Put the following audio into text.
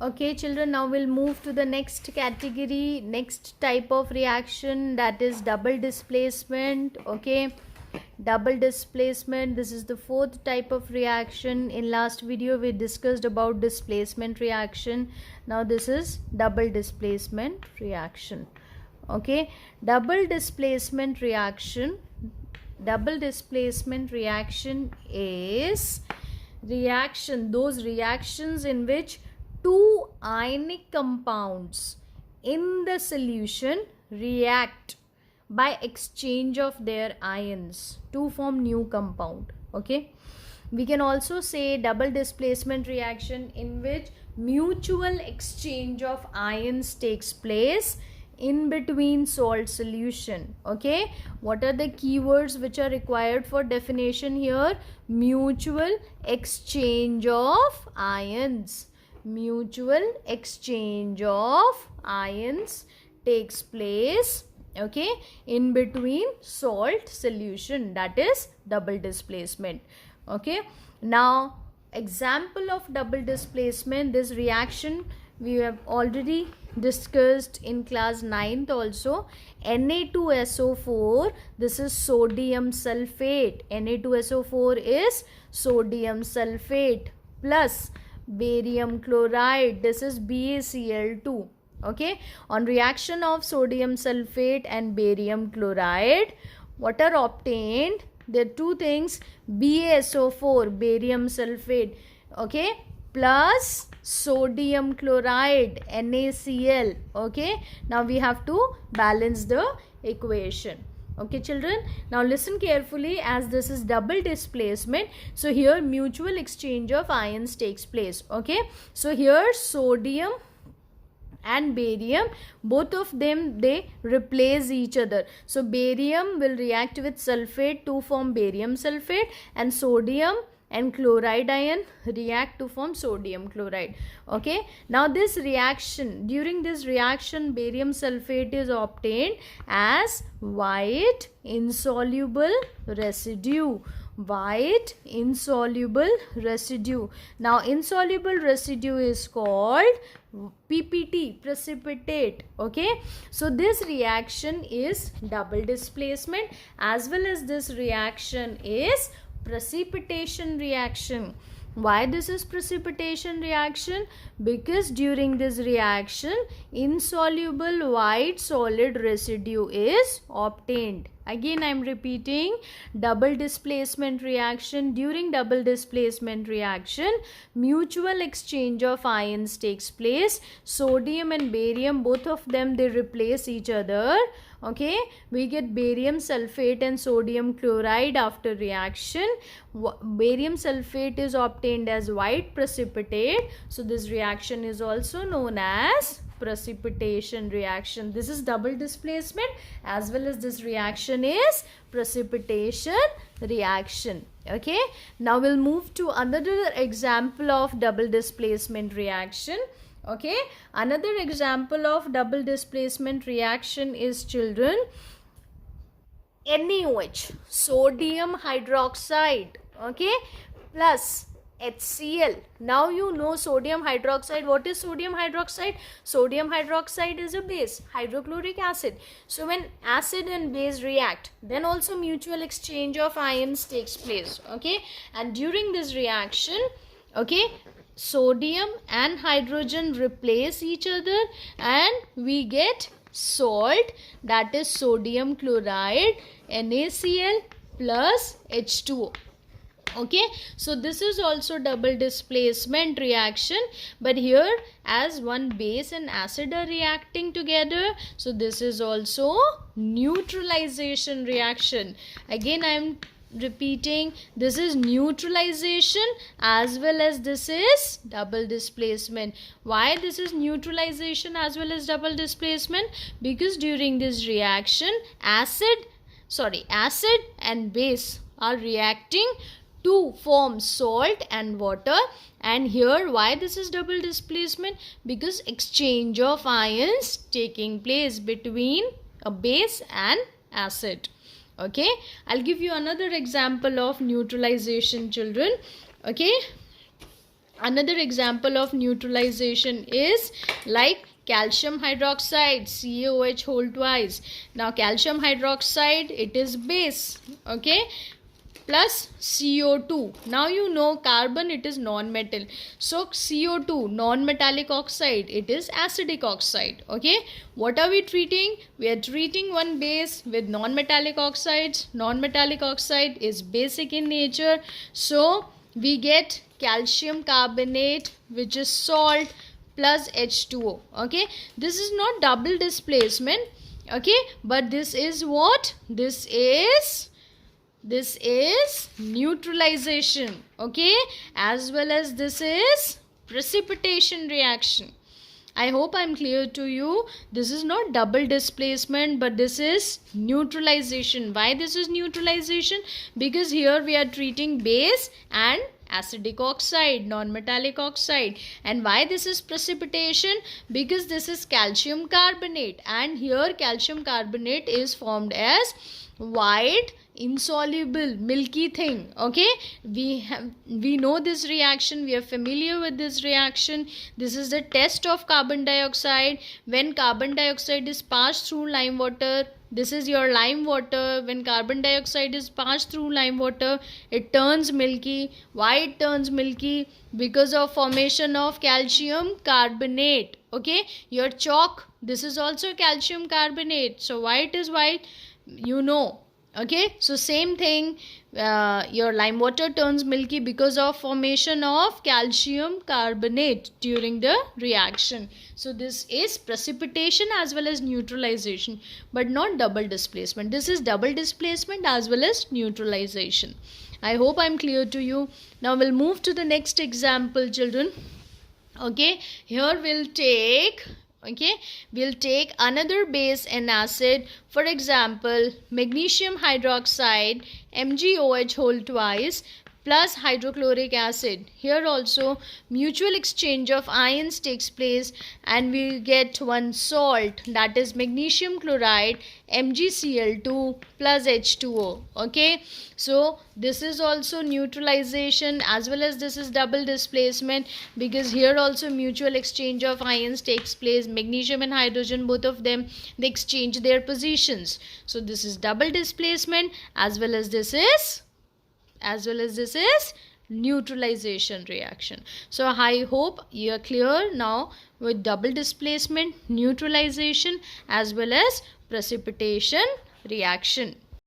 Okay, children, now we'll move to the next category, next type of reaction, that is double displacement. Okay, double displacement, this is the fourth type of reaction. In last video we discussed about displacement reaction. Now this is double displacement reaction. Okay, double displacement reaction is those reactions in which two ionic compounds in the solution react by exchange of their ions to form new compound. Okay, we can also say double displacement reaction in which mutual exchange of ions takes place in between salt solution. Okay, what are the keywords which are required for definition here? Mutual exchange of ions. Mutual exchange of ions takes place, okay, in between salt solution, that is double displacement. Okay, now example of double displacement, this reaction we have already discussed in class 9th also. Na2SO4, this is sodium sulfate. Na2SO4 is sodium sulfate plus barium chloride, this is BaCl2. Okay, on reaction of sodium sulfate and barium chloride, what are obtained? There are two things, BaSO4, barium sulfate, okay, plus sodium chloride, NaCl. Okay, now we have to balance the equation. Okay, children, now listen carefully, as this is double displacement, so here mutual exchange of ions takes place. Okay, so here sodium and barium, both of them, they replace each other. So barium will react with sulfate to form barium sulfate, and sodium and chloride ion react to form sodium chloride. Okay, now this reaction, during this reaction, barium sulfate is obtained as white insoluble residue. White insoluble residue. Now insoluble residue is called PPT, precipitate. Okay, so this reaction is double displacement, as well as this reaction is precipitation reaction. Why this is precipitation reaction? Because during this reaction, insoluble white solid residue is obtained. Again I am repeating, double displacement reaction. During double displacement reaction, mutual exchange of ions takes place. Sodium and barium, both of them, they replace each other. Okay, we get barium sulfate and sodium chloride after reaction. Barium sulfate is obtained as white precipitate, so this reaction is also known as precipitation reaction. This is double displacement, as well as this reaction is precipitation reaction. Okay, now we'll move to another example of double displacement reaction. Okay, another example of double displacement reaction is, children, NaOH, sodium hydroxide, okay, plus HCl. Now you know sodium hydroxide. What is sodium hydroxide? Sodium hydroxide is a base, hydrochloric acid. So when acid and base react, then also mutual exchange of ions takes place. Okay, and during this reaction, okay, sodium and hydrogen replace each other, and we get salt, that is sodium chloride, NaCl plus H2O. Okay, so this is also double displacement reaction, but here as one base and acid are reacting together, so this is also neutralization reaction. Again I am repeating, this is neutralization, as well as this is double displacement. Why this is neutralization as well as double displacement? Because during this reaction, acid and base are reacting to form salt and water. And here why this is double displacement? Because exchange of ions taking place between a base and acid. Okay, I'll give you another example of neutralization, children. Okay, Another example of neutralization is like calcium hydroxide, CaOH whole twice. Now calcium hydroxide, it is base, okay, plus CO2. Now you know carbon, it is non-metal. So CO2, non-metallic oxide, it is acidic oxide. Okay. What are we treating? We are treating one base with non-metallic oxides. Non-metallic oxide is basic in nature. So we get calcium carbonate, which is salt, plus H2O. Okay. This is not double displacement. Okay. But this is what? This is neutralization, okay, as well as this is precipitation reaction. I hope I'm clear to you. This is not double displacement, but this is neutralization. Why this is neutralization? Because here we are treating base and acidic oxide, non-metallic oxide. And why this is precipitation? Because this is calcium carbonate, and here calcium carbonate is formed as white insoluble milky thing. Okay, we know this reaction, we are familiar with this reaction. This is the test of carbon dioxide. When carbon dioxide is passed through lime water, this is your lime water. When carbon dioxide is passed through lime water, it turns milky. Why it turns milky? Because of formation of calcium carbonate. Okay, your chalk, this is also calcium carbonate. So why it is white? You know. Okay, so same thing, your lime water turns milky because of formation of calcium carbonate during the reaction. So this is precipitation as well as neutralization, but not double displacement. This is double displacement as well as neutralization. I hope I'm clear to you. Now we'll move to the next example, children. Okay, here we'll take another base and acid. For example, magnesium hydroxide, MgOH whole twice, plus hydrochloric acid. Here also mutual exchange of ions takes place, and we get one salt, that is magnesium chloride, MgCl2 plus H2O. Okay, so this is also neutralization as well as this is double displacement, because here also mutual exchange of ions takes place. Magnesium and hydrogen, both of them, they exchange their positions. So this is double displacement as well as this is neutralization reaction. So I hope you are clear now with double displacement, neutralization as well as precipitation reaction.